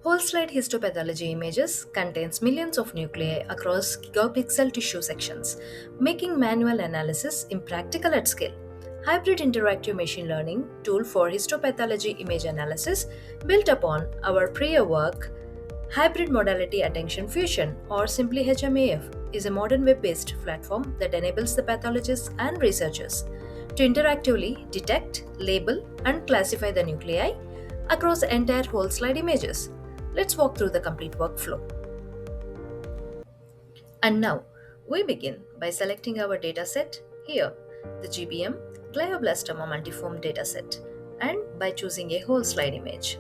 Whole slide histopathology images contains millions of nuclei across gigapixel tissue sections, making manual analysis impractical at scale. Hybrid interactive machine learning tool for histopathology image analysis built upon our prior work. Hybrid Modality Attention Fusion, or simply HMAF, is a modern web based platform that enables the pathologists and researchers to interactively detect, label, and classify the nuclei across entire whole slide images. Let's walk through the complete workflow. And now, we begin by selecting our dataset here, the GBM glioblastoma multiform dataset, and by choosing a whole slide image.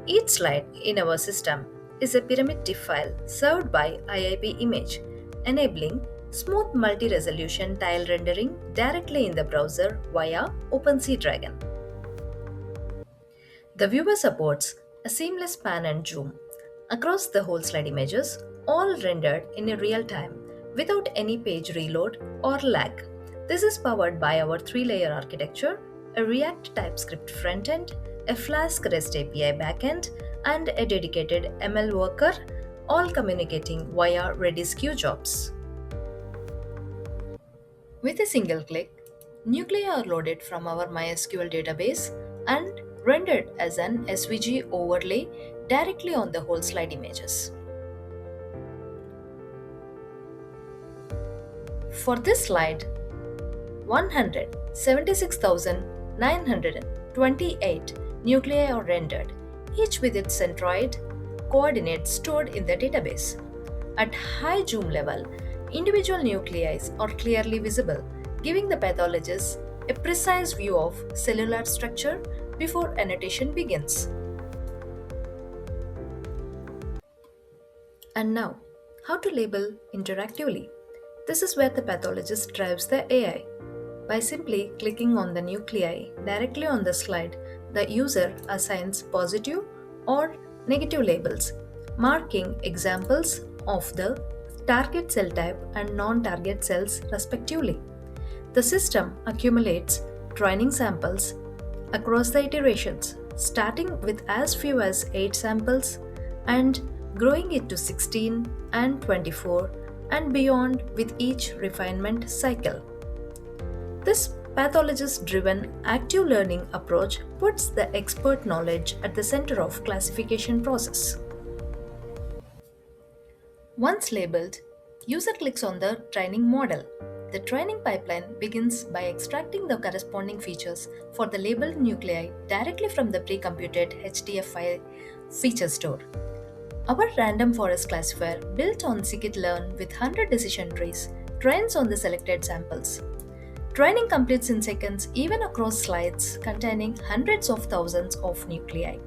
Each slide in our system is a pyramid TIFF file served by IIP image, enabling smooth multi-resolution tile rendering directly in the browser via OpenSea Dragon. The viewer supports a seamless pan and zoom across the whole slide images, all rendered in a real time without any page reload or lag. This is powered by our three-layer architecture, a React TypeScript frontend, a Flask REST API backend, and a dedicated ML worker, all communicating via Redis queue jobs. With a single click, nuclei are loaded from our MySQL database and rendered as an SVG overlay directly on the whole slide images. For this slide, 176,928 nuclei are rendered, each with its centroid coordinates stored in the database. At high zoom level, individual nuclei are clearly visible, giving the pathologist a precise view of cellular structure before annotation begins. And now, how to label interactively? This is where the pathologist drives the AI. By simply clicking on the nuclei directly on the slide, the user assigns positive or negative labels, marking examples of the target cell type and non-target cells respectively. The system accumulates training samples across the iterations, starting with as few as 8 samples and growing it to 16 and 24 and beyond with each refinement cycle. This pathologist driven active learning approach puts the expert knowledge at the center of classification process. Once labeled, user clicks on the training model. The training pipeline begins by extracting the corresponding features for the labeled nuclei directly from the pre-computed HDF5 feature store. Our random forest classifier, built on scikit-learn with 100 decision trees, trains on the selected samples. Training completes in seconds even across slides containing hundreds of thousands of nuclei.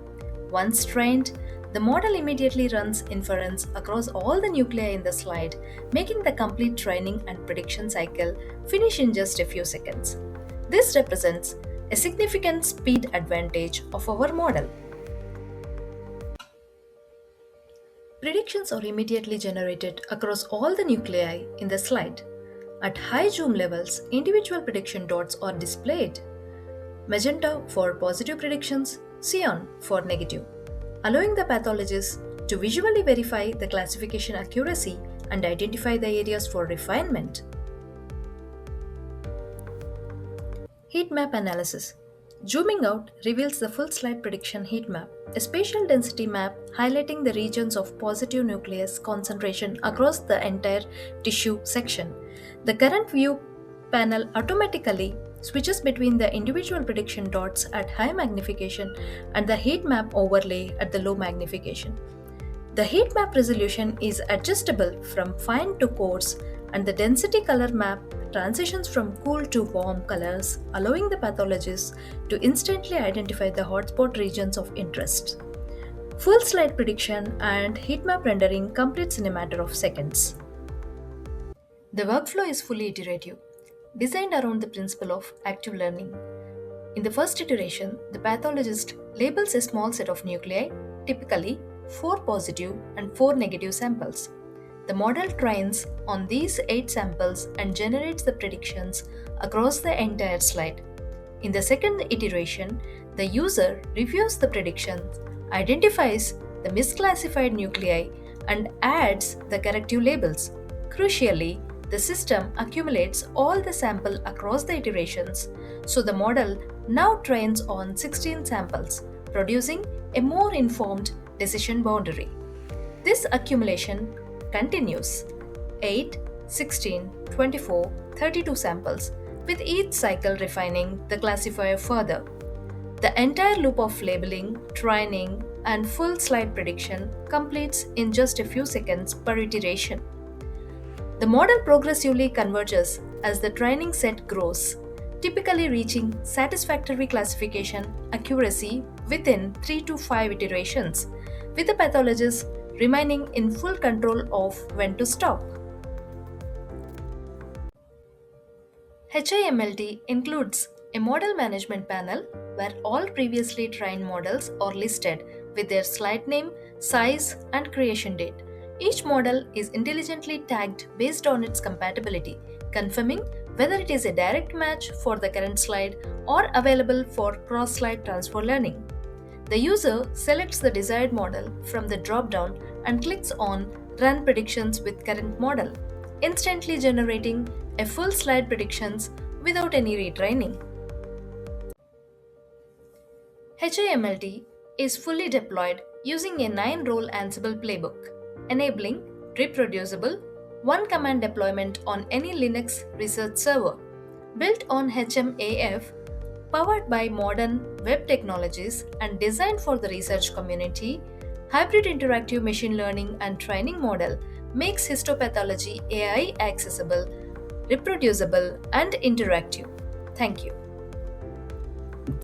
Once trained, the model immediately runs inference across all the nuclei in the slide, making the complete training and prediction cycle finish in just a few seconds. This represents a significant speed advantage of our model. Predictions are immediately generated across all the nuclei in the slide. At high zoom levels, individual prediction dots are displayed. Magenta for positive predictions, cyan for negative, allowing the pathologist to visually verify the classification accuracy and identify the areas for refinement. Heat map analysis. Zooming out reveals the full slide prediction heat map, a spatial density map highlighting the regions of positive nucleus concentration across the entire tissue section. The current view panel automatically switches between the individual prediction dots at high magnification and the heat map overlay at the low magnification. The heat map resolution is adjustable from fine to coarse, and the density color map transitions from cool to warm colors, allowing the pathologist to instantly identify the hotspot regions of interest. Full slide prediction and heat map rendering completes in a matter of seconds. The workflow is fully iterative, designed around the principle of active learning. In the first iteration, the pathologist labels a small set of nuclei, typically 4 positive and 4 negative samples. The model trains on these 8 samples and generates the predictions across the entire slide. In the second iteration, the user reviews the predictions identifies the misclassified nuclei, and adds the corrective labels. Crucially, the system accumulates all the sample across the iterations, so the model now trains on 16 samples, producing a more informed decision boundary. This accumulation continues 8, 16, 24, 32 samples, with each cycle refining the classifier further. The entire loop of labeling, training, and full slide prediction completes in just a few seconds per iteration. The model progressively converges as the training set grows, typically reaching satisfactory classification accuracy within 3 to 5 iterations, with the pathologist remaining in full control of when to stop. HIMLT includes a model management panel where all previously trained models are listed with their slide name, size, and creation date. Each model is intelligently tagged based on its compatibility, confirming whether it is a direct match for the current slide or available for cross-slide transfer learning. The user selects the desired model from the drop-down and clicks on Run Predictions with Current Model, instantly generating a full slide predictions without any retraining. HIMLT is fully deployed using a 9-role Ansible playbook, enabling reproducible one-command deployment on any Linux research server. Built on HMAF, powered by modern web technologies and designed for the research community, hybrid interactive machine learning and training model makes histopathology AI accessible, reproducible, and interactive. Thank you.